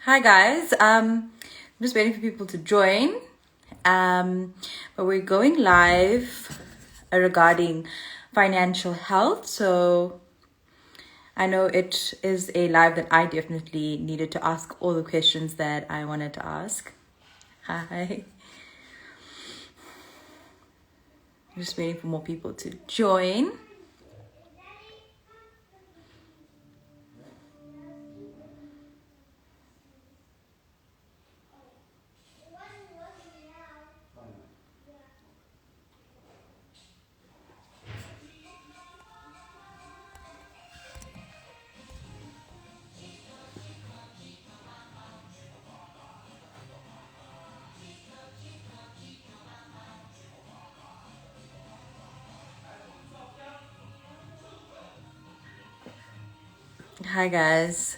Hi guys. I'm just waiting for people to join. But we're going live regarding financial health. So I know it is a live that I definitely needed to ask all the questions that I wanted to ask. Hi. I'm just waiting for more people to join. Hi guys.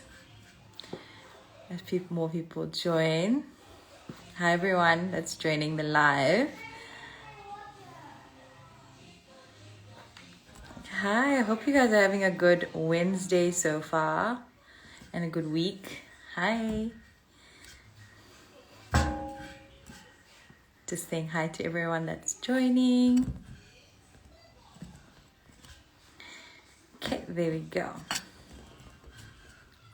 As more people join. Hi everyone that's joining the live. Hi, I hope you guys are having a good Wednesday so far and a good week. Hi. Just saying hi to everyone that's joining. Okay, there we go.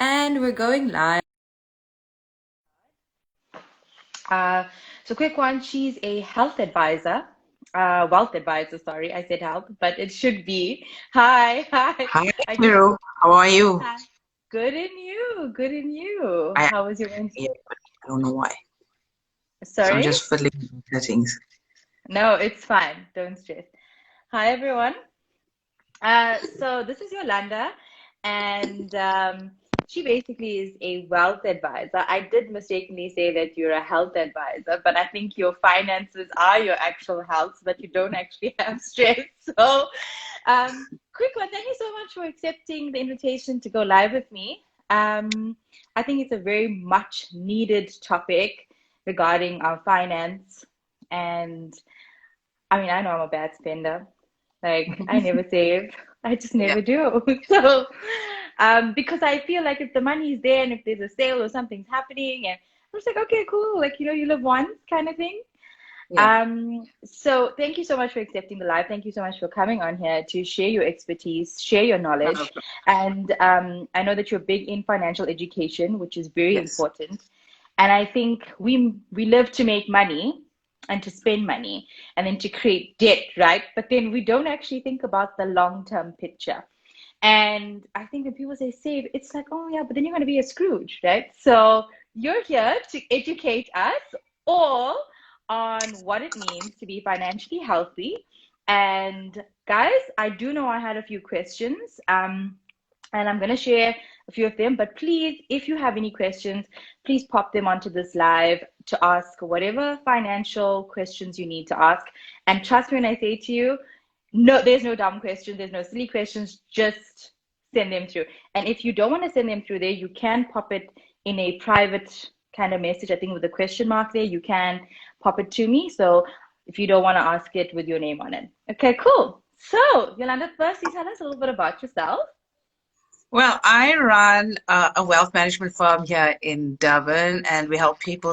And we're going live. So quick one, she's a health advisor, wealth advisor, sorry, I said health, but it should be. Hi, hi. Hi, I just, Keru. How are you? hi. Good in you, good in you. I How was your Wednesday? yeah, but I don't know why. So I'm Sorry? just fiddling with the settings. No, it's fine. Don't stress. Hi, everyone. So this is Yolanda, and she basically is a wealth advisor. I did mistakenly say that you're a health advisor, but I think your finances are your actual health, so that you don't actually have stress. So, quick one. Thank you so much for accepting the invitation to go live with me. I think it's a very much needed topic regarding our finance, and I mean, I know I'm a bad spender. Like, I never save. I just Yeah. never do. So, because I feel like if the money's there and if there's a sale or something's happening, and I'm just like, okay, cool. Like, you live once kind of thing. Yeah. So thank you so much for accepting the live. Thank you so much for coming on here to share your expertise, share your Not a knowledge. problem. And I know that you're big in financial education, which is very Yes. important. And I think we live to make money and to spend money and then to create debt, right? But then we don't actually think about the long-term picture. And I think when people say save, it's like, oh yeah, but then you're going to be a Scrooge, right? So you're here to educate us all on what it means to be financially healthy. And guys, I do know I had a few questions, and I'm going to share a few of them. But please, if you have any questions, please pop them onto this live to ask whatever financial questions you need to ask. And trust me when I say to you, no, there's no dumb questions, there's no silly questions, just send them through. And if you don't want to send them through there, you can pop it in a private kind of message. I think with a question mark there, you can pop it to me. So if you don't want to ask it with your name on it. Okay, cool. So, Yolanda, firstly, tell us a little bit about yourself. Well, I run a wealth management firm here in Durban, and we help people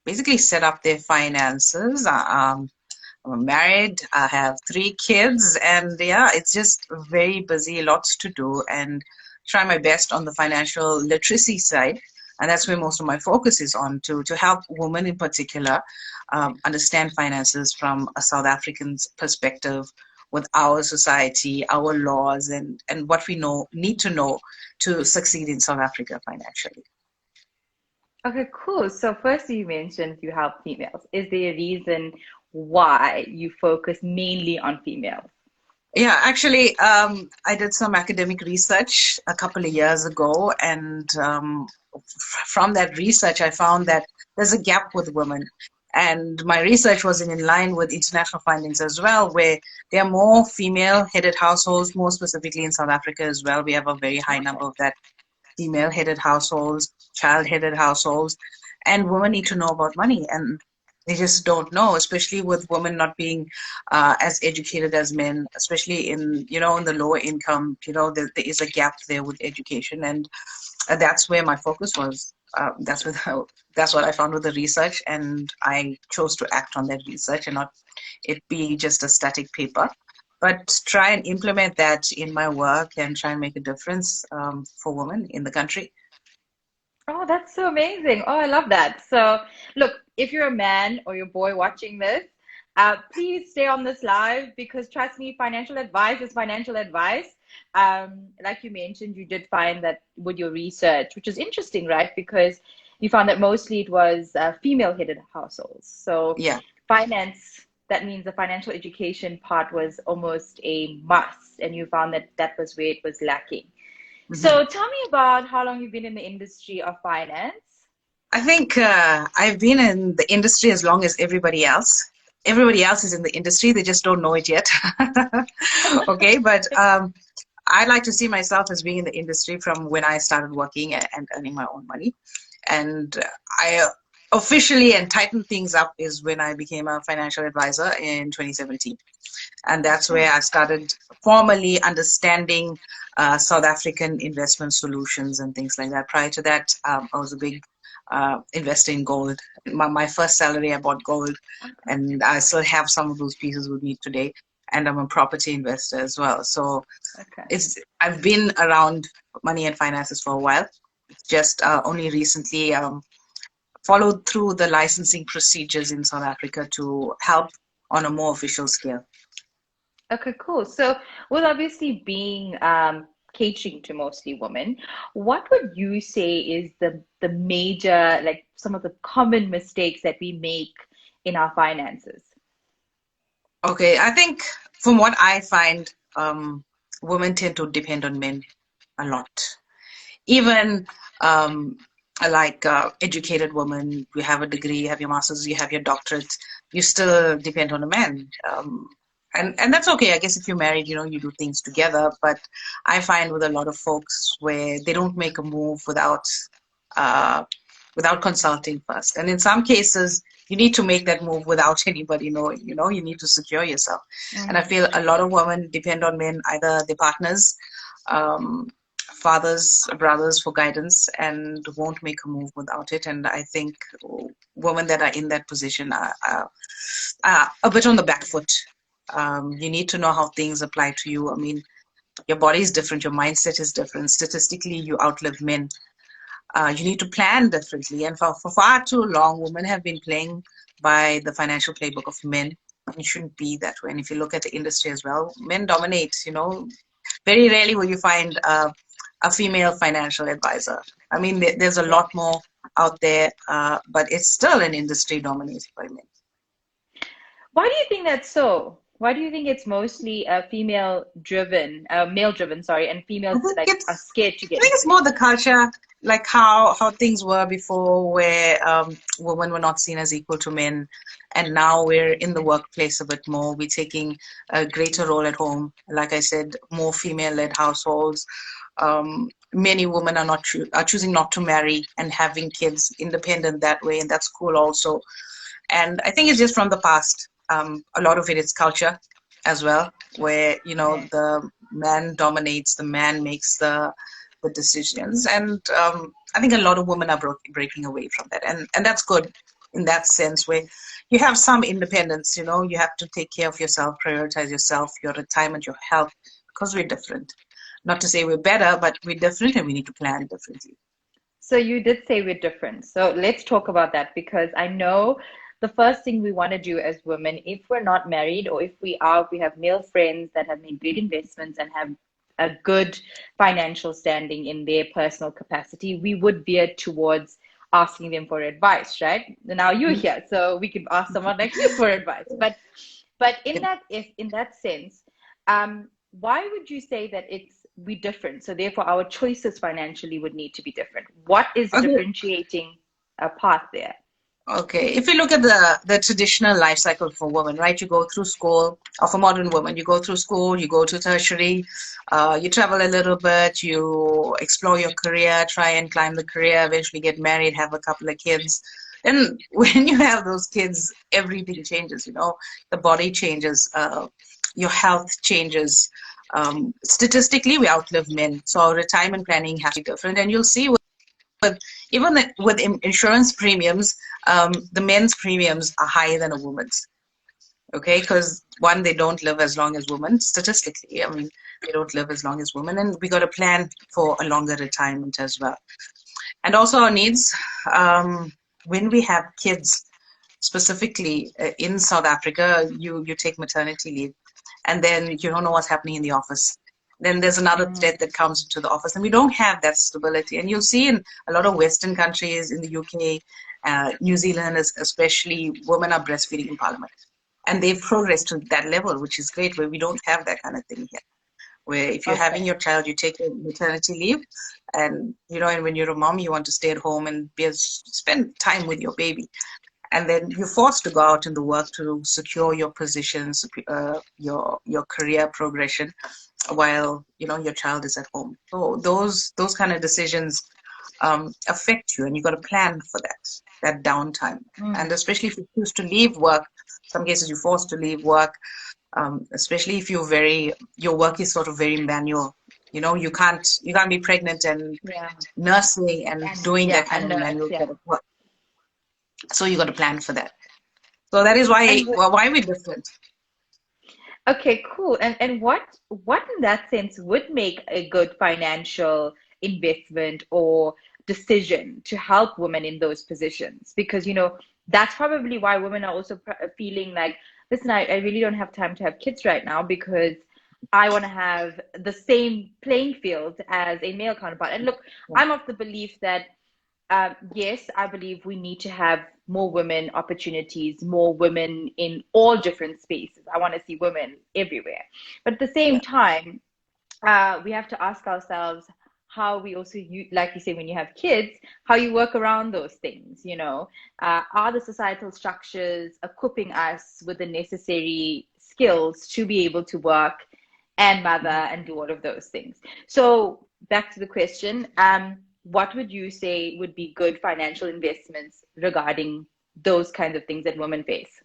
basically set up their finances. I'm married. I have 3 kids, and yeah, it's just very busy, lots to do, and try my best on the financial literacy side. And that's where most of my focus is on to help women in particular understand finances from a South African's perspective with our society, our laws, and what we need to know to succeed in South Africa financially. Okay, cool. So first you mentioned you help females. Is there a reason why you focus mainly on females? Yeah, actually, I did some academic research a couple of years ago, and from that research, I found that there's a gap with women. And my research was in line with international findings as well, where there are more female-headed households, more specifically in South Africa as well. We have a very high Okay. number of that female-headed households, child-headed households, and women need to know about money, and they just don't know, especially with women not being as educated as men, especially in the lower income. There is a gap there with education, and that's where my focus was. That's what I found with the research, and I chose to act on that research and not it be just a static paper, but try and implement that in my work and try and make a difference for women in the country. Oh, that's so amazing. Oh, I love that. So, look, if you're a man or your boy watching this, please stay on this live because trust me, financial advice is financial advice. Like you mentioned, you did find that with your research, which is interesting, right? Because you found that mostly it was female-headed households. So, Yeah. finance, that means the financial education part was almost a must, and you found that that was where it was lacking. Mhm. So tell me about how long you've been in the industry of finance. I think I've been in the industry as long as everybody else. Everybody else is in the industry, they just don't know it yet. Okay, but I like to see myself as being in the industry from when I started working and earning my own money. And I officially and tightened things up is when I became a financial advisor in 2017. And that's Okay. where I started formally understanding South African investment solutions and things like that. Prior to that, I was a big investor in gold. My first salary, I bought gold, Okay. and I still have some of those pieces with me today. And I'm a property investor as well. So Okay. I've been around money and finances for a while. Just only recently followed through the licensing procedures in South Africa to help on a more official scale. Okay, cool. So, with obviously being catering to mostly women, what would you say is the major, like some of the common mistakes that we make in our finances? Okay, I think from what I find, women tend to depend on men a lot. Even um, educated women, you have a degree, you have your master's, you have your doctorate, you still depend on a man. And that's okay. I guess if you're married, you do things together. But I find with a lot of folks where they don't make a move uh, without consulting first. And in some cases, you need to make that move without anybody knowing, you need to secure yourself. And I Mm, feel a lot of women depend on men, either their partners, um, fathers, brothers for guidance and won't make a move without it. And I think women that are in that position are a bit on the back foot. You need to know how things apply to you. I mean, your body is different, your mindset is different. Statistically, you outlive men. You need to plan differently. And for far too long, women have been playing by the financial playbook of men. It shouldn't be that way. And if you look at the industry as well, men dominate. Very rarely will you find a female financial advisor. I mean, there's a yeah. lot more out there, but it's still an industry dominated by men. Why do you think that's so? Why do you think it's mostly female driven, male driven, sorry, and I females think like are it's scared to I get think into it's it? more the culture, like how things were before, where women were not seen as equal to men, and now we're in the workplace a bit more. We're taking a greater role at home. Like I said, more female-led households. Many women are choosing not to marry and having kids independent that way, and that's cool also. And I think it's just from the past. A lot of it is culture as well, where Okay. the man dominates, the man makes the decisions, and I think a lot of women are breaking away from that, and that's good in that sense, where you have some independence. You have to take care of yourself, prioritize yourself, your retirement, your health, because we're different. Not to say we're better, but we're different, and we need to plan differently. So you did say we're different. So let's talk about that because I know the first thing we want to do as women, if we're not married or if we are, we have male friends that have made great investments and have a good financial standing in their personal capacity, we would veer towards asking them for advice, right? Now you're here, so we can ask someone like me for advice. But in that sense, why would you say that it's we different? So therefore, our choices financially would need to be different. What is the Okay. differentiating path there? Okay, if you look at the traditional life cycle for women, right? You go through school, or for modern women, you go through school, you go to tertiary, you travel a little bit, you explore your career, try and climb the career, eventually get married, have a couple of kids. Then when you have those kids, everything changes, the body changes, your health changes. statistically we outlive men. So our retirement planning has to be different. And you'll see with even with insurance premiums, the men's premiums are higher than a woman's. Okay, because one, they don't live as long as women statistically. I mean, they don't live as long as women, and we got to plan for a longer retirement as well. And also our needs. When we have kids, specifically in South Africa, you take maternity leave, and then you don't know what's happening in the office. Then there's another threat that comes into the office, and we don't have that stability. And you'll see in a lot of Western countries, in the UK, New Zealand, especially, women are breastfeeding in Parliament, and they've progressed to that level, which is great. Where we don't have that kind of thing here. Where if you're having your child, you take your maternity leave, and and when you're a mom, you want to stay at home and spend time with your baby. And then you're forced to go out in the work to secure your positions, your career progression, while your child is at home. So those kind of decisions affect you, and you got to plan for that downtime. And especially if you choose to leave work, some cases you're forced to leave work. Especially if your work is sort of very manual. You can't be pregnant and nursing and doing that kind of manual kind of work. So you got to plan for that. So that is why we're different. Okay, cool. And what in that sense would make a good financial investment or decision to help women in those positions? Because that's probably why women are also feeling like, listen, I really don't have time to have kids right now because I want to have the same playing field as a male counterpart. And look, I'm of the belief that yes, I believe we need to have more women opportunities, more women in all different spaces. I want to see women everywhere. But at the same time, we have to ask ourselves how we also, like you say, when you have kids, how you work around those things. Are the societal structures equipping us with the necessary skills to be able to work and mother and do all of those things? So back to the question, what would you say would be good financial investments regarding those kinds of things that women face?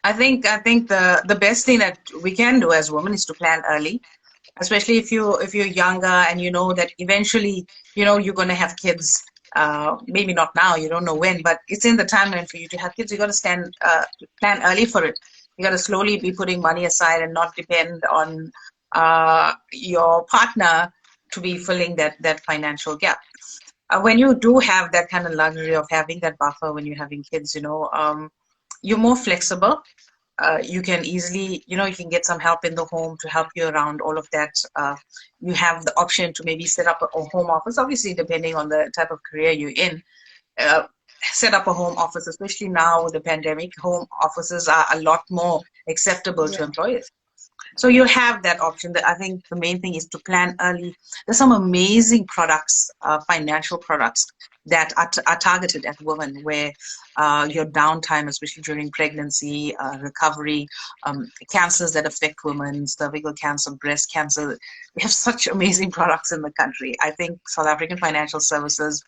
I think the best thing that we can do as women is to plan early, especially if you're younger and you know that eventually you're going to have kids. Maybe not now, you don't know when, but it's in the timeline for you to have kids. You got to plan early for it. You got to slowly be putting money aside and not depend on your partner to be filling that financial gap. When you do have that kind of luxury of having that buffer when you're having kids, you're more flexible. You can easily, you can get some help in the home to help you around all of that. You have the option to maybe set up a home office, obviously depending on the type of career you're in. Set up a home office, especially now with the pandemic. Home offices are a lot more acceptable to employers. So you have that option. I think the main thing is to plan early. There's some amazing products, financial products that are targeted at women, where your downtime, especially during pregnancy, recovery, cancers that affect women, cervical cancer, breast cancer. We have such amazing products in the country. I think South African financial services,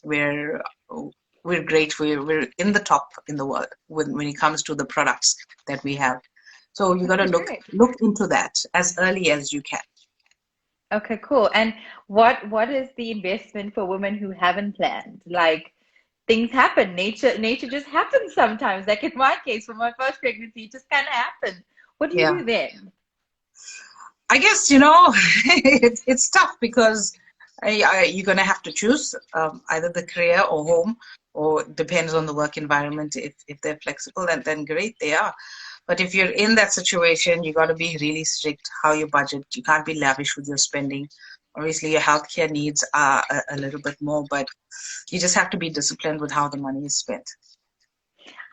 we're great. We're in the top in the world when it comes to the products that we have. So you got to look into that as early as you can. Okay, cool. And what is the investment for women who haven't planned? Like, things happen. Nature just happens sometimes. Like in my case, for my first pregnancy, it just kind of happened. What do you do then? I guess it's tough because you're going to have to choose either the career or home, or depends on the work environment. If they're flexible, then great, they are. But if you're in that situation, you got to be really strict how you budget. You can't be lavish with your spending. Obviously, your healthcare needs are a little bit more, but you just have to be disciplined with how the money is spent.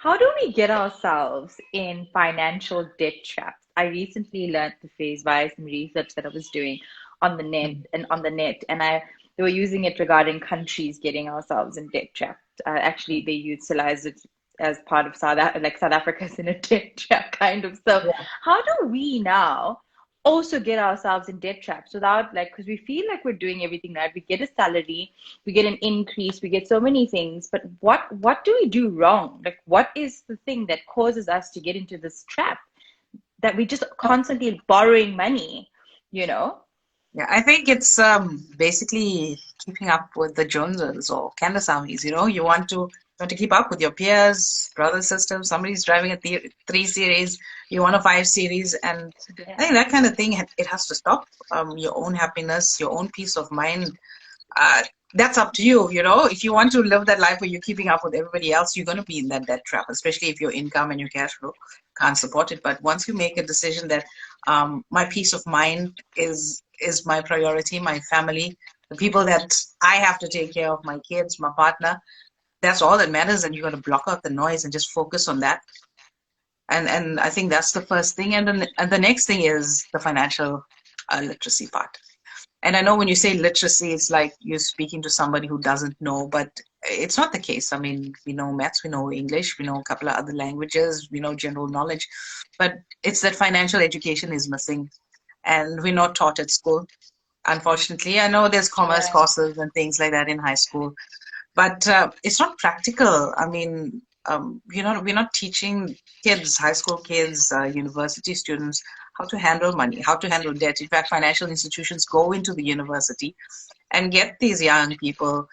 How do we get ourselves in financial debt traps? I recently learned the phrase via some research that I was doing on the net, and they were using it regarding countries getting ourselves in debt traps. Actually, they utilized it as part of South Africa's in a debt trap kind of. So how do we now also get ourselves in debt traps without because we feel like we're doing everything right? We get a salary, we get an increase, we get so many things, but what do we do wrong? Like, what is the thing that causes us to get into this trap that we just constantly borrowing money you know? Yeah, I think it's basically keeping up with the Joneses or Candace Armies. You want to keep up with your peers, brothers, sisters. Somebody's driving a 3 series, you want a 5 series, and I think Yeah. that kind of thing it has to stop. Your own happiness, your own peace of mind. Uh, that's up to you. If you want to live that life where you're keeping up with everybody else, you're going to be in that debt trap, especially if your income and your cash flow can't support it. But once you make a decision that my peace of mind is my priority, my family, the people that I have to take care of, my kids, my partner, that's all that matters, and you got to block out the noise and just focus on that. And I think that's the first thing, and the next thing is the financial literacy part. And I know when you say literacy, it's like you're speaking to somebody who doesn't know, but it's not the case. I mean, we know maths, we know English, we know a couple of other languages, we know general knowledge, but it's that financial education is missing, and we're not taught at school. Unfortunately, I know there's commerce Right. courses and things like that in high school, but it's not practical. I mean, we're not teaching kids, high school kids, university students, how to handle money, how to handle debt. In fact, financial institutions go into the university and get these young people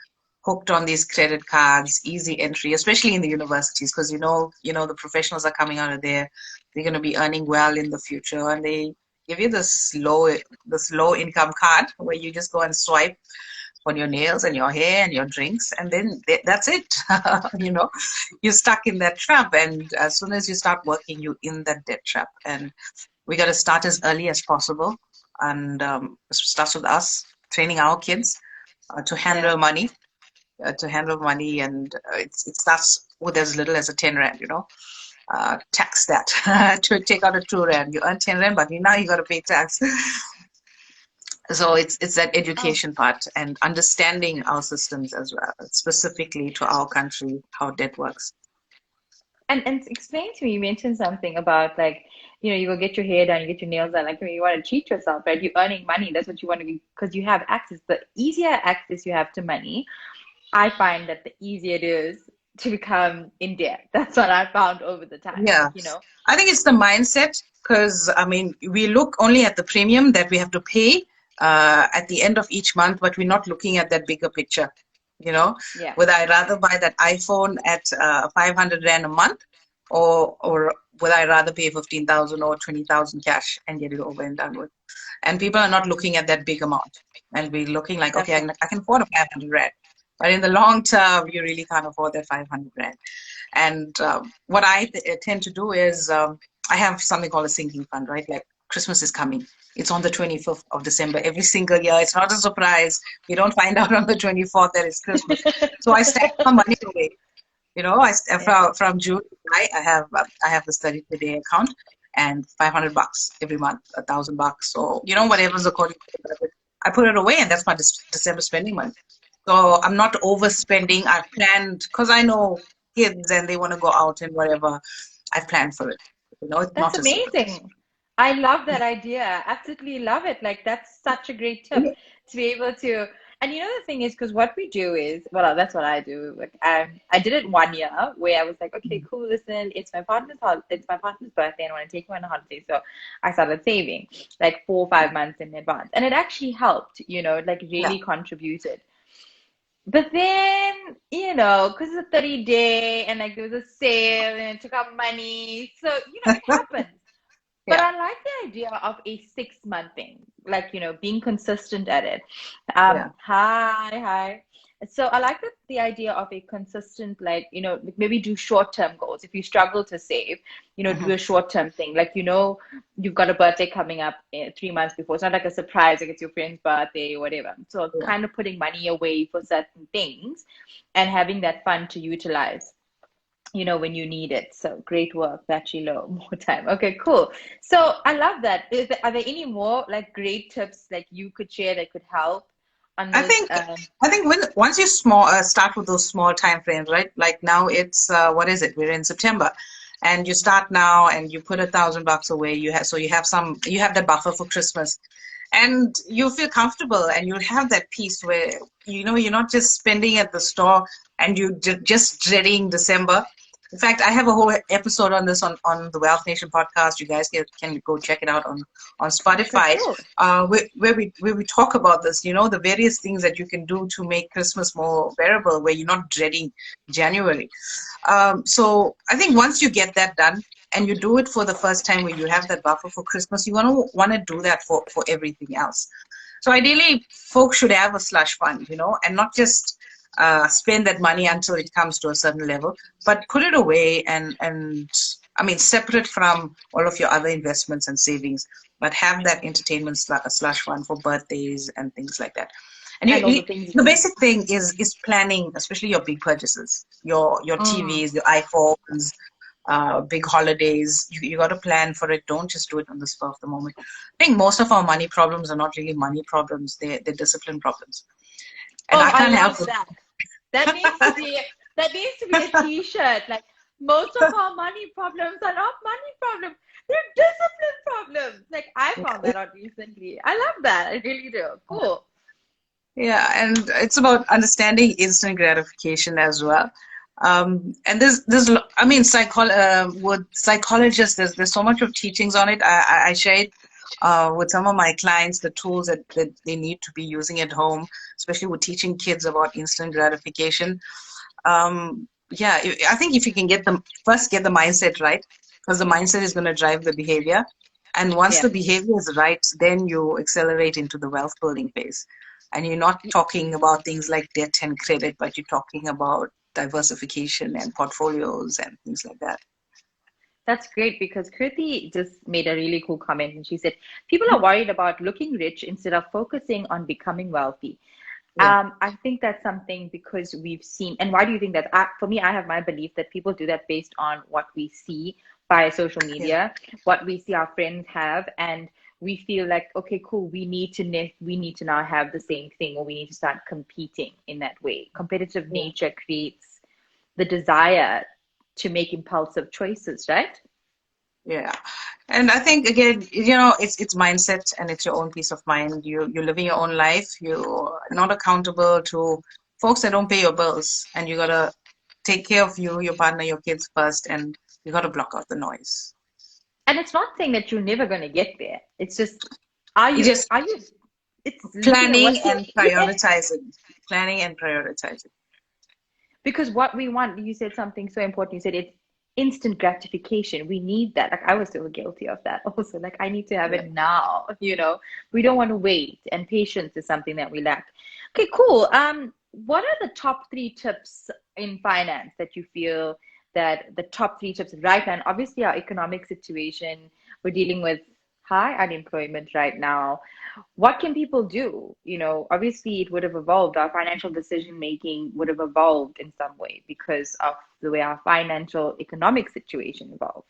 hooked on these credit cards, easy entry, especially in the universities, because the professionals are coming out of there. They're going to be earning well in the future, and they give you this low income card where you just go and swipe on your nails and your hair and your drinks, and then that's it. you know you're stuck in that trap, and as soon as you start working, you're in that debt trap. And we got to start as early as possible, and it starts with us training our kids to Yeah. handle money, and it starts with as little as a 10 rand. Tax that to take out a 2 rand. You earn 10 rand, but now you got to pay tax. So it's that Oh, education part and understanding our systems as well, specifically to our country, how debt works. and explain to me, you mentioned something about like, you go get your hair done, you get your nails done, like you want to treat yourself, right? You're earning money, that's what you want to be because you have access. The easier access you have to money, I find that the easier it is to become in debt. That's what I found over the time. Yeah, Like. I think it's the mindset, because I mean we look only at the premium that we have to pay at the end of each month, but we're not looking at that bigger picture. You know, Yeah. would I rather buy that iPhone at 500 rand a month, or would I rather pay 15,000 or 20,000 cash and get it over and done with? And people are not looking at that big amount, and we're looking like, That's okay, right. I can afford a 500 rand, but in the long term, you really can't afford that 500 rand. And what I tend to do is I have something called a sinking fund, right? Like Christmas is coming. It's on the 25th of December every single year. It's not a surprise. We don't find out on the 24th that it's Christmas. So I stack my money away. Yeah. From June to July, I have this 30 day account, and 500 bucks every month, 1,000 bucks, or whatever's according to the budget. I put it away, and that's my December spending money. So I'm not overspending. I've planned, because I know kids and they want to go out and whatever. I've planned for it. It's That's not a surprise. amazing. I love that idea. Absolutely love it. Like that's such a great tip to be able to. And the thing is, because what we do is, well, that's what I do. Like I did it 1 year where I was like, okay, cool. Listen, it's my partner's birthday, and I want to take him on a holiday. So I started saving like 4 or 5 months in advance, and it actually helped. It like Yeah, really contributed. But then, because it's a 30 day and like there was a sale and it took out money. So, it happens. But yeah, I like the idea of a 6 month thing, like, being consistent at it. yeah, Hi. So I like the idea of a consistent, like, like maybe do short-term goals. If you struggle to save, do hmm, a short-term thing. Like, you've got a birthday coming up 3 months before. It's not like a surprise, like it's your friend's birthday or whatever. So yeah. kind of putting money away for certain things and having that fund to utilize when you need it. So great work, battery low, more time. Okay, cool. So I love that. Are there any more like great tips like you could share that could help on I this? think I think once you start with those small time frames, right? Like now it's what is it? We're in September, and you start now, and you put 1,000 bucks away. You have that buffer for Christmas, and you feel comfortable, and you'll have that peace where you're not just spending at the store, and you just dreading December. In fact, I have a whole episode on this on the Wealth Nation podcast. You guys can go check it out on Okay, Spotify, cool. where we talk about this. You know, the various things that you can do to make Christmas more bearable, where you're not dreading January. So I think once you get that done and you do it for the first time, where you have that buffer for Christmas, you want to do that for everything else. So ideally, folks should have a slush fund, and not just spend that money until it comes to a certain level, but put it away and I mean, separate from all of your other investments and savings, but have that entertainment slush fund for birthdays and things like that. And And all the things the you basic thing is planning, especially your big purchases, your mm. TVs, your iPhones, big holidays. You got to plan for it. Don't just do it on the spur of the moment. I think most of our money problems are not really money problems. They're discipline problems. And Oh, I I can't help love that. That needs to be a t-shirt. Like most of our money problems are not money problems. They're discipline problems. Like I found it. that out recently. I love that. I really do. Cool. Yeah, and it's about understanding instant gratification as well. And I mean, with psychologists, there's so much of teachings on it. I share it with some of my clients, the tools that they need to be using at home, especially with teaching kids about instant gratification. Yeah, I think if you can get the mindset right, because the mindset is going to drive the behavior. And once Yeah. the behavior is right, then you accelerate into the wealth building phase. And you're not talking about things like debt and credit, but you're talking about diversification and portfolios and things like that. That's great because Kriti just made a really cool comment and she said, people are worried about looking rich instead of focusing on becoming wealthy. Yeah. I think that's something because we've seen, and why do you think that? For me, I have my belief that people do that based on what we see via social Yeah. media, what we see our friends have, and we feel like, okay, cool, we need to now have the same thing, or we need to start competing in that way. Competitive Yeah. nature creates the desire to make impulsive choices, right? Yeah. And I think again, it's mindset and it's your own peace of mind. You're living your own life. You're not accountable to folks that don't pay your bills, and you gotta take care of you, your partner, your kids first, and you gotta block out the noise. And it's not saying that you're never going to get there. It's just, You just are you, it's looking at planning what you, and yeah. prioritizing. Planning and prioritizing. Because what we want, you said something so important. You said it's instant gratification. We need that. Like I was so guilty of that also. Like I need to have Yeah. it now, you know. We don't want to wait. And patience is something that we lack. Okay, cool. What are the top three tips in finance that you feel that the top three tips right now? And obviously our economic situation, we're dealing with high unemployment right now. What can people do? You know, obviously it would have evolved. Our financial decision making would have evolved in some way because of the way our financial economic situation evolved.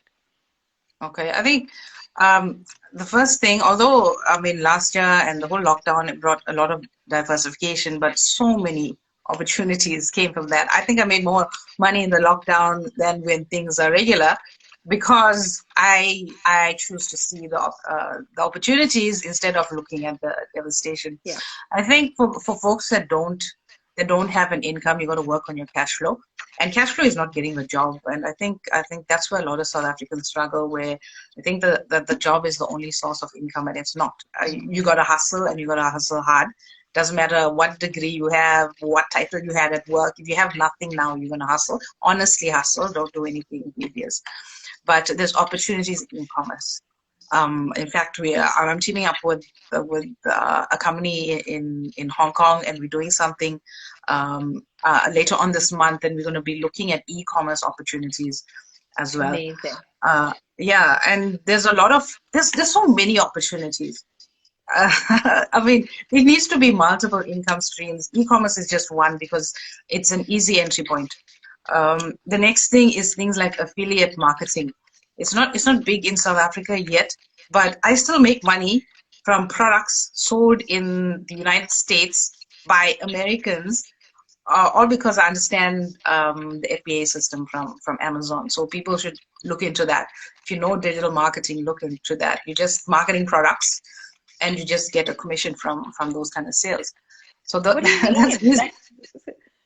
Okay. I think the first thing, although I mean last year and the whole lockdown it brought a lot of diversification, but so many opportunities came from that. I think I made more money in the lockdown than when things are regular because I choose to see the opportunities instead of looking at the devastation. Yeah. I think for folks that don't have an income, you got to work on your cash flow. And cash flow is not getting the job. And I think that's where a lot of South Africans struggle, where I think that the job is the only source of income, and it's not. You got to hustle, and you got to hustle hard. Doesn't matter what degree you have, what title you had at work. If you have nothing now, you're gonna hustle. Honestly, hustle. Don't do anything devious. But there's opportunities in e-commerce. In fact, I'm teaming up with a company in Hong Kong, and we're doing something later on this month, and we're going to be looking at e-commerce opportunities as well. Amazing. Yeah, and there's so many opportunities. I mean, it needs to be multiple income streams. E-commerce is just one because it's an easy entry point. The next thing is things like affiliate marketing. It's not big in South Africa yet, but I still make money from products sold in the United States by Americans, all because I understand the FBA system from Amazon. So people should look into that. If you know digital marketing, look into that. You're just marketing products, and you just get a commission from those kind of sales. So What do you that's mean? easy. Like,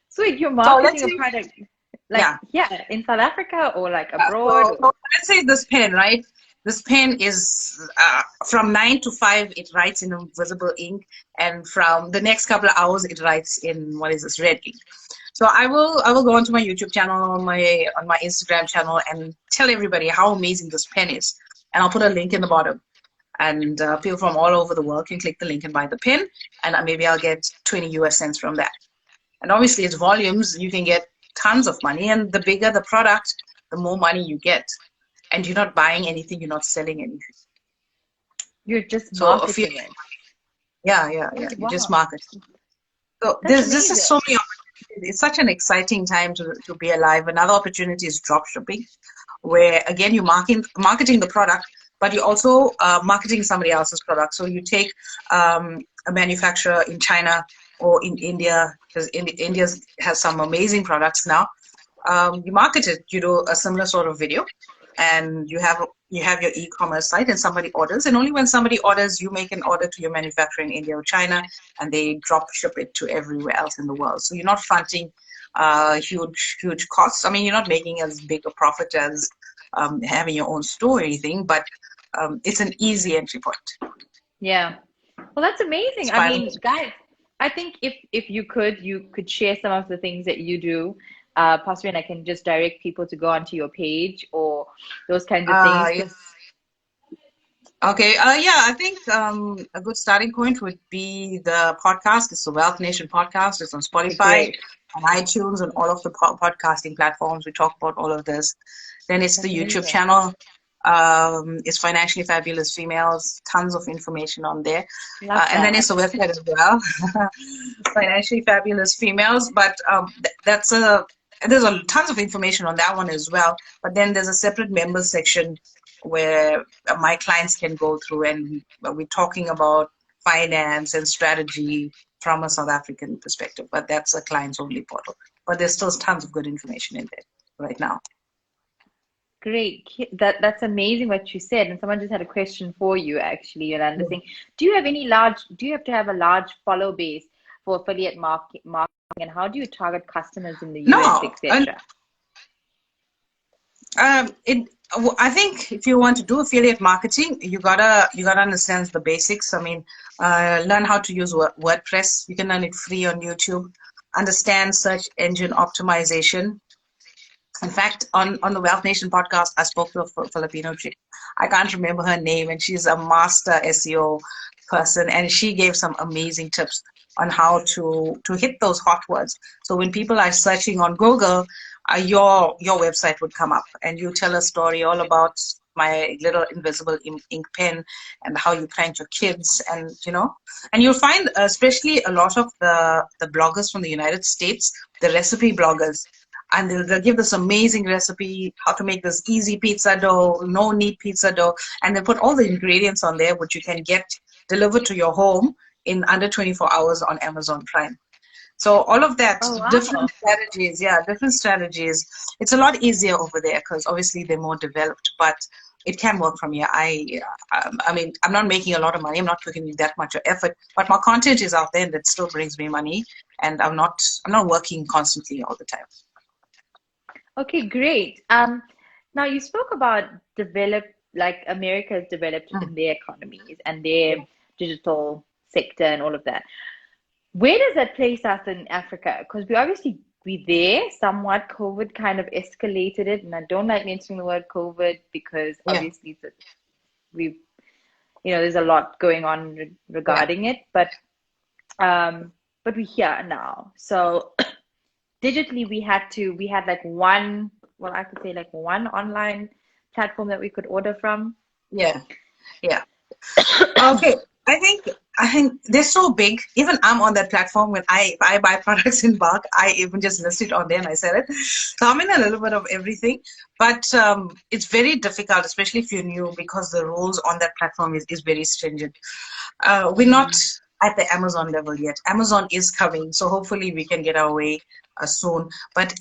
so you're So let's marketing a say product. Like Yeah. here in South Africa or like abroad? So Or... let's say this pen, right? This pen is from 9 to 5. It writes in invisible ink, and from the next couple of hours, it writes in what is this red ink. So I will go onto my YouTube channel, on my Instagram channel, and tell everybody how amazing this pen is. And I'll put a link in the bottom, and people from all over the world can click the link and buy the pen, and maybe I'll get 20 US cents from that. And obviously, it's volumes. You can get tons of money, and the bigger the product, the more money you get. And you're not buying anything, you're not selling anything. You're just So a few, marketing it. yeah, Oh, you just wow. market. So That's there's just amazing. so many opportunities. It's such an exciting time to be alive. Another opportunity is drop shipping, where again you're marketing the product, but you're also marketing somebody else's product. So you take a manufacturer in China or in India, because India has some amazing products now. You market it, you do a similar sort of video, and you have your e-commerce site, and somebody orders, and only when somebody orders, you make an order to your manufacturer in India or China, and they drop ship it to everywhere else in the world. So you're not fronting huge costs. I mean, you're not making as big a profit as having your own store or anything, but it's an easy entry point. Yeah. Well, that's amazing. I Inspiring. mean, guys, I think if you could share some of the things that you do, possibly, and I can just direct people to go onto your page or those kinds of things. Yeah. Because Okay. Yeah, I think a good starting point would be the podcast. It's the Wealth Nation podcast. It's on Spotify, great, on iTunes, and all of the podcasting platforms. We talk about all of this. Then it's the that's YouTube amazing. channel. It's Financially Fabulous Females. Tons of information on there. Love And then that. it's the website as well, Financially Fabulous Females. But there's tons of information on that one as well. But then there's a separate members section where my clients can go through, and we're talking about finance and strategy from a South African perspective. But that's a clients only portal. But there's still tons of good information in there right now. Great. That's amazing what you said. And someone just had a question for you, actually, Yolanda, saying, do you have to have a large follow base for affiliate marketing, and how do you target customers in the US, No, etc.? it. I think if you want to do affiliate marketing, you gotta understand the basics. I mean, learn how to use WordPress. You can learn it free on YouTube. Understand search engine optimization. In fact, on the Wealth Nation podcast, I spoke to a Filipino chick. I can't remember her name, and she's a master SEO person, and she gave some amazing tips on how to hit those hot words. So when people are searching on Google, your website would come up, and you tell a story all about my little invisible ink pen and how you prank your kids, and you'll find especially a lot of the bloggers from the United States, the recipe bloggers, and they'll give this amazing recipe how to make this easy pizza dough, no knead pizza dough, and they put all the ingredients on there which you can get delivered to your home in under 24 hours on Amazon Prime. So all of that, Oh, different wow. strategies, yeah, different strategies. It's a lot easier over there because obviously they're more developed, but it can work from here. I mean, I'm not making a lot of money. I'm not putting that much effort, but my content is out there and that still brings me money. And I'm not working constantly all the time. Okay, great. Now you spoke about like America has developed Mm. in their economies and their digital sector and all of that. Where does that place us in Africa? Because we there somewhat. COVID kind of escalated it, and I don't like mentioning the word COVID because Yeah, obviously we there's a lot going on yeah, regarding it, um, but we're here now. So digitally, we had like one, well, I could say like one online platform that we could order from. yeah, yeah. Okay, I think they're so big. Even I'm on that platform when if I buy products in bulk, I even just list it on there and I sell it. So I'm in a little bit of everything, but it's very difficult, especially if you're new, because the rules on that platform is very stringent. We're not Mm. at the Amazon level yet. Amazon is coming, so hopefully we can get our way soon. But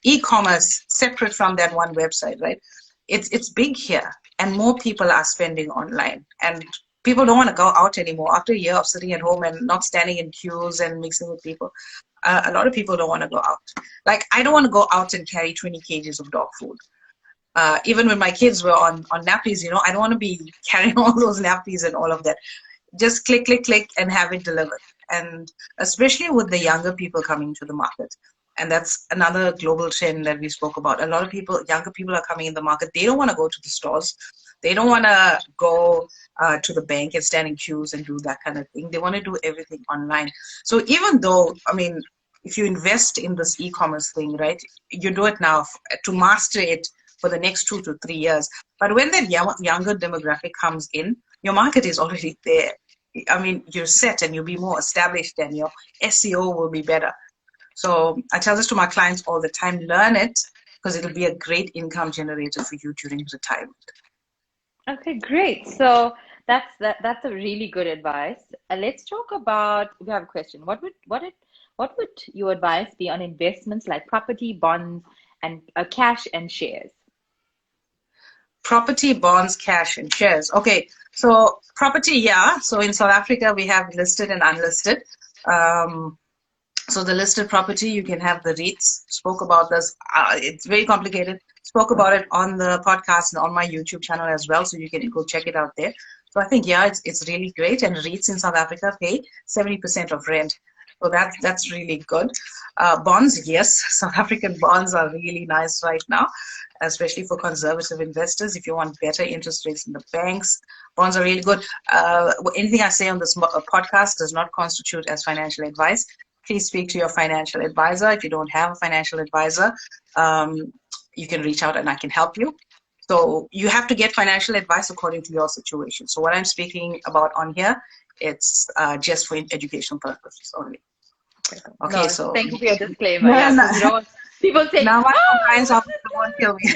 e-commerce, separate from that one website, right? It's big here, and more people are spending online. And people don't want to go out anymore after a year of sitting at home and not standing in queues and mixing with people. A lot of people don't want to go out. Like, I don't want to go out and carry 20 kgs of dog food. Even when my kids were on nappies, I don't want to be carrying all those nappies and all of that. Just click, click, click, and have it delivered. And especially with the younger people coming to the market. And that's another global trend that we spoke about. A lot of people, younger people are coming in the market. They don't want to go to the stores. They don't want to go to the bank and stand in queues and do that kind of thing. They want to do everything online. So even though, I mean, if you invest in this e-commerce thing, right, you do it now to master it for the next 2 to 3 years. But when that younger demographic comes in, your market is already there. I mean, you're set and you'll be more established and your SEO will be better. So I tell this to my clients all the time, learn it because it'll be a great income generator for you during retirement. Okay, great. So that's a really good advice. Let's talk about, we have a question. What would your advice be on investments like property, bonds, and cash and shares? Property, bonds, cash, and shares. Okay, so property, yeah. So in South Africa, we have listed and unlisted. So the listed property, you can have the REITs. Spoke about this. It's very complicated. Spoke about it on the podcast and on my YouTube channel as well. So you can go check it out there. So I think, yeah, it's really great. And REITs in South Africa pay 70% of rent. So that's really good. Bonds, yes. South African bonds are really nice right now, especially for conservative investors. If you want better interest rates in the banks, bonds are really good. Anything I say on this podcast does not constitute as financial advice. Please speak to your financial advisor. If you don't have a financial advisor, you can reach out and I can help you. So you have to get financial advice according to your situation. So what I'm speaking about on here, it's just for educational purposes only. Okay, No, so thank you for your disclaimer. Yeah, because you don't, people say, now my oh, compliance officer won't kill me.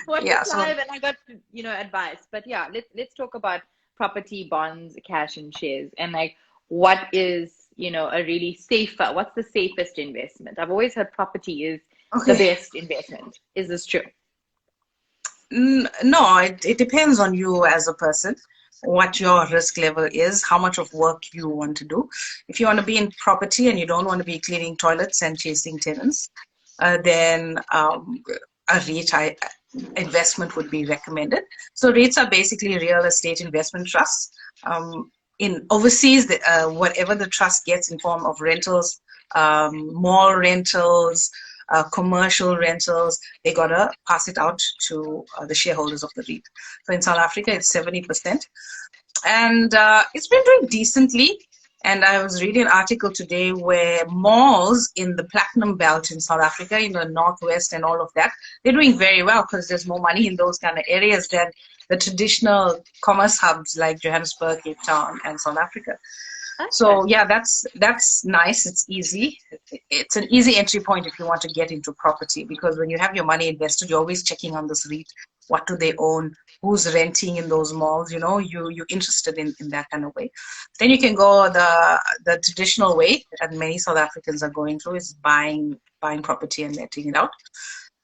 what Yeah, is live? And I got, advice. But yeah, let's talk about property, bonds, cash, and shares, and like what is, a really safer, what's the safest investment? I've always heard property is the best investment. Is this true? No, it depends on you as a person, what your risk level is, how much of work you want to do. If you want to be in property and you don't want to be cleaning toilets and chasing tenants, then a REIT investment would be recommended. So REITs are basically real estate investment trusts. In overseas, whatever the trust gets in form of rentals, mall rentals, commercial rentals, they gotta pass it out to the shareholders of the REIT. So in South Africa, it's 70%. And it's been doing decently. And I was reading an article today where malls in the Platinum Belt in South Africa, in the Northwest and all of that, they're doing very well because there's more money in those kind of areas than the traditional commerce hubs like Johannesburg, Cape Town, and South Africa. Okay. So yeah, that's nice. It's easy. It's an easy entry point if you want to get into property, because when you have your money invested, you're always checking on this REIT. What do they own? Who's renting in those malls? You're interested in that kind of way. Then you can go the traditional way that many South Africans are going through, is buying property and letting it out.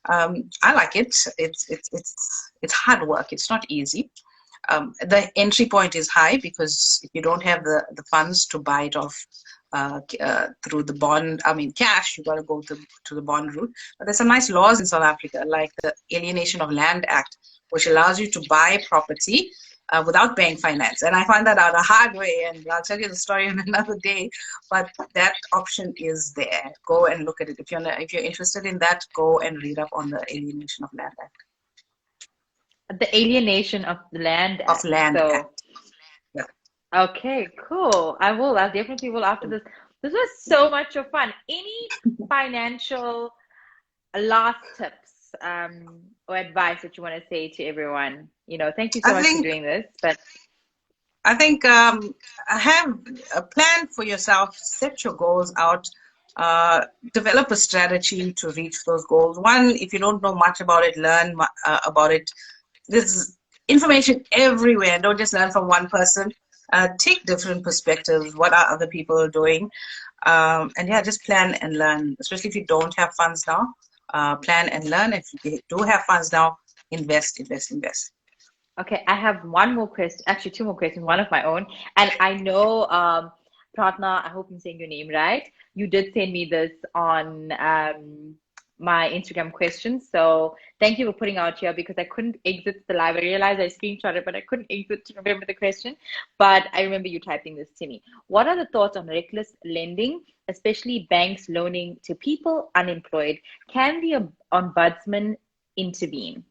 I like it. It's hard work. It's not easy. The entry point is high because if you don't have the funds to buy it off through the bond, cash, you got to go to the bond route. But there's some nice laws in South Africa, like the Alienation of Land Act, which allows you to buy property without bank finance. And I found that out a hard way, and I'll tell you the story on another day. But that option is there. Go and look at it. If you're interested in that, go and read up on the Alienation of Land Act. The Alienation of Land Act. Act. Yeah. Okay, cool. I definitely will after this. This was so much of fun. Any financial last tips or advice that you want to say to everyone? Thank you so much for doing this. But I think have a plan for yourself. Set your goals out. Develop a strategy to reach those goals. One, if you don't know much about it, learn about it. There's information everywhere. Don't just learn from one person. Take different perspectives. What are other people doing? And yeah, just plan and learn. Especially if you don't have funds now, plan and learn. If you do have funds now, invest. Okay, I have one more question, actually two more questions, one of my own. And I know, Pratna, I hope I'm saying your name right. You did send me this on my Instagram questions. So thank you for putting out here because I couldn't exit the live. I realized I screenshot it, but I couldn't exit to remember the question. But I remember you typing this to me. What are the thoughts on reckless lending, especially banks loaning to people unemployed? Can the ombudsman intervene?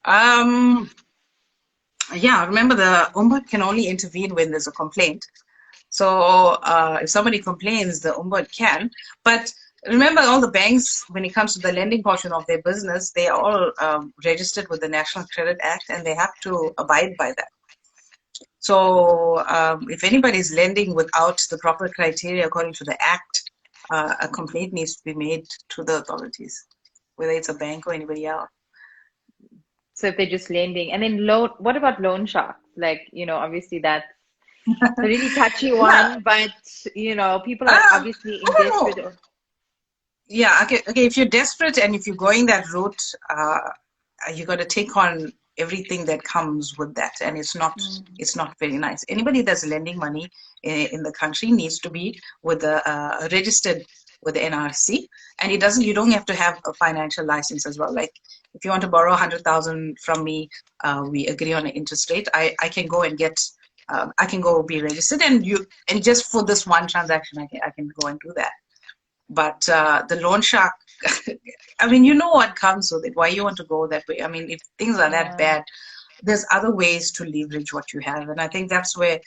Um, yeah, remember the Ombud can only intervene when there's a complaint. So if somebody complains, the Ombud can. But remember, all the banks, when it comes to the lending portion of their business, they are all registered with the National Credit Act and they have to abide by that. So if anybody is lending without the proper criteria according to the Act, a complaint needs to be made to the authorities, whether it's a bank or anybody else. So if they're just lending, and then loan, what about loan sharks? Like, obviously that's a really touchy Yeah. one, but people are obviously I in don't know. desperate. Yeah, okay, okay. If you're desperate and if you're going that route, you got to take on everything that comes with that, and Mm, it's not very nice. Anybody that's lending money in the country needs to be with the registered with the NRC, and it doesn't. You don't have to have a financial license as well. Like if you want to borrow 100,000 from me, we agree on an interest rate. I can go and get. I can go be registered, and just for this one transaction, I can go and do that. But the loan shark, I mean, you know what comes with it, why you want to go that way. I mean, if things are that yeah. bad, there's other ways to leverage what you have. And I think that's where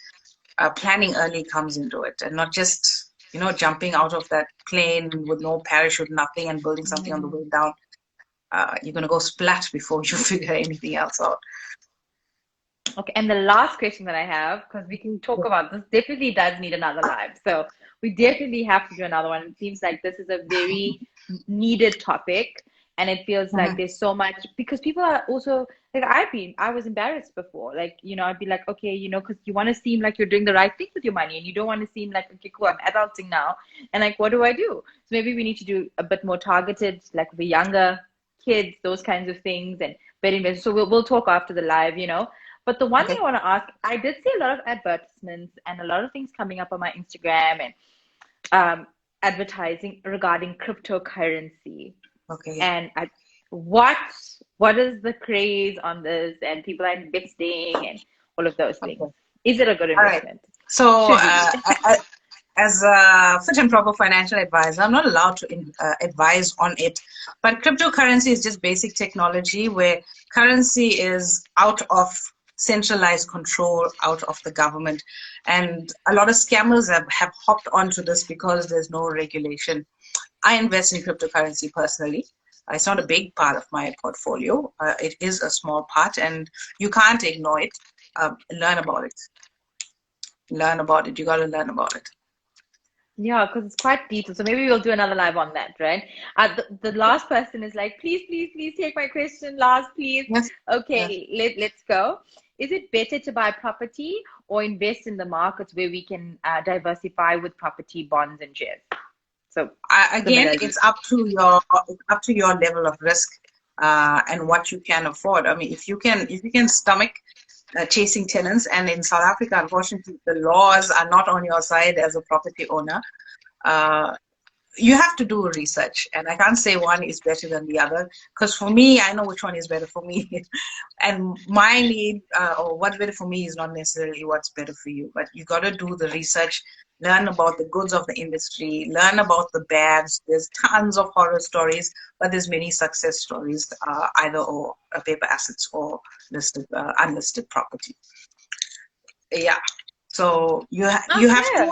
planning early comes into it and not just, jumping out of that plane with no parachute, nothing, and building something on the Mm. way down. You're going to go splat before you figure anything else out. Okay, and the last question that I have, because we can talk about this, definitely does need another live. So we definitely have to do another one. It seems like this is a very needed topic, and it feels like Mhm. there's so much because people are also like I was embarrassed before. Like, I'd be like, okay, because you want to seem like you're doing the right thing with your money, and you don't want to seem like, okay, cool, I'm adulting now, and like, what do I do? So maybe we need to do a bit more targeted, like the younger kids, those kinds of things, and better investors. So we'll talk after the live. But the one thing Okay. I want to ask, I did see a lot of advertisements and a lot of things coming up on my Instagram and um, advertising regarding cryptocurrency. Okay. And what what is the craze on this? And people are investing and all of those things. Okay. Is it a good All right. investment? So, Should we be? as a fit and proper financial advisor, I'm not allowed to advise on it. But cryptocurrency is just basic technology where currency is out of centralized control, out of the government. And a lot of scammers have hopped onto this because there's no regulation. I invest in cryptocurrency personally. It's not a big part of my portfolio. It is a small part, and you can't ignore it. Learn about it. Learn about it. You got to learn about it. Yeah, because it's quite detailed. So maybe we'll do another live on that, right? The last person is like, please, please, please take my question last, please. Yes. Yes. Okay, let's go. Is it better to buy property or invest in the markets where we can diversify with property, bonds, and shares? So Again, similarly. it's up to your level of risk and what you can afford. I mean, if you can stomach chasing tenants, and in South Africa, unfortunately, the laws are not on your side as a property owner. Uh, you have to do research, and I can't say one is better than the other because for me, I know which one is better for me, and my need or what's better for me is not necessarily what's better for you. But you got to do the research, learn about the goods of the industry, learn about the bads. There's tons of horror stories, but there's many success stories, either or paper assets or listed unlisted property. Yeah, so Okay.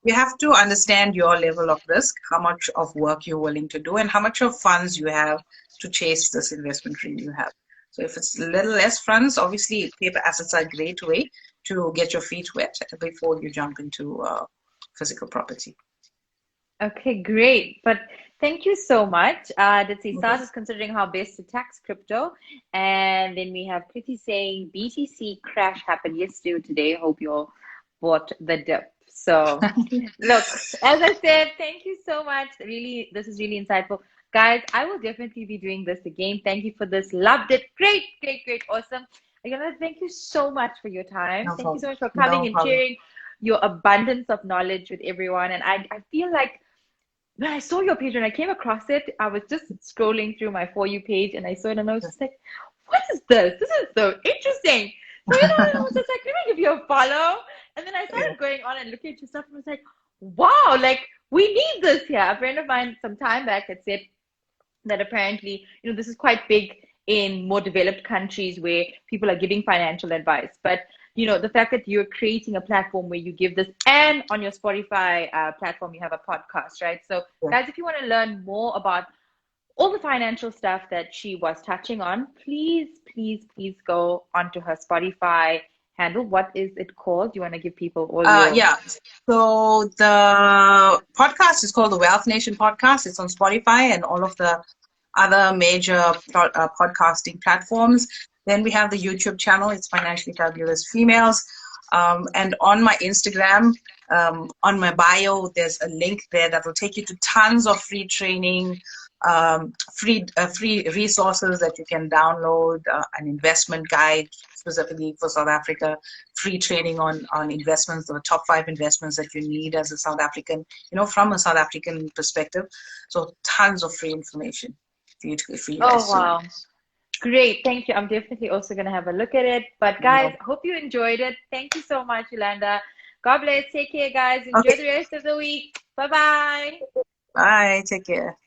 you have to understand your level of risk, how much of work you're willing to do, and how much of funds you have to chase this investment dream you have. So if it's a little less funds, obviously paper assets are a great way to get your feet wet before you jump into physical property. Okay, great. But thank you so much. Let's see. Okay. Sars is considering how best to tax crypto. And then we have Pretty saying BTC crash happened yesterday or today. Hope you all bought the dip. So, look, as I said, thank you so much. Really, this is really insightful. Guys, I will definitely be doing this again. Thank you for this. Loved it. Great, great, great. Awesome. Yolanda, thank you so much for your time. No Thank you so problem. much for coming No and problem. sharing your abundance of knowledge with everyone. And I feel like when I saw your page, when I came across it, I was just scrolling through my For You page and I saw it and I was just like, what is this? This is so interesting. So, I was just like, let me give you a follow. And then I Yeah. started going on and looking at your stuff and was like, wow, like we need this here. A friend of mine some time back had said that apparently, this is quite big in more developed countries where people are giving financial advice. But, the fact that you're creating a platform where you give this, and on your Spotify platform, you have a podcast, right? So, Yeah. guys, if you want to learn more about all the financial stuff that she was touching on, please, please, please go onto her Spotify handle. What is it called? You want to give people all your. Yeah. So the podcast is called the Wealth Nation Podcast. It's on Spotify and all of the other major podcasting platforms. Then we have the YouTube channel. It's Financially Fabulous Females. And on my Instagram, on my bio, there's a link there that will take you to tons of free training, free resources that you can download, an investment guide specifically for South Africa, free training on investments, the top 5 investments that you need as a South African, from a South African perspective. So tons of free information for you Oh, guys to wow. Great. Thank you. I'm definitely also going to have a look at it. But guys, know. hope you enjoyed it. Thank you so much, Yolanda. God bless. Take care, guys. Enjoy Okay, the rest of the week. Bye bye. bye. Take care.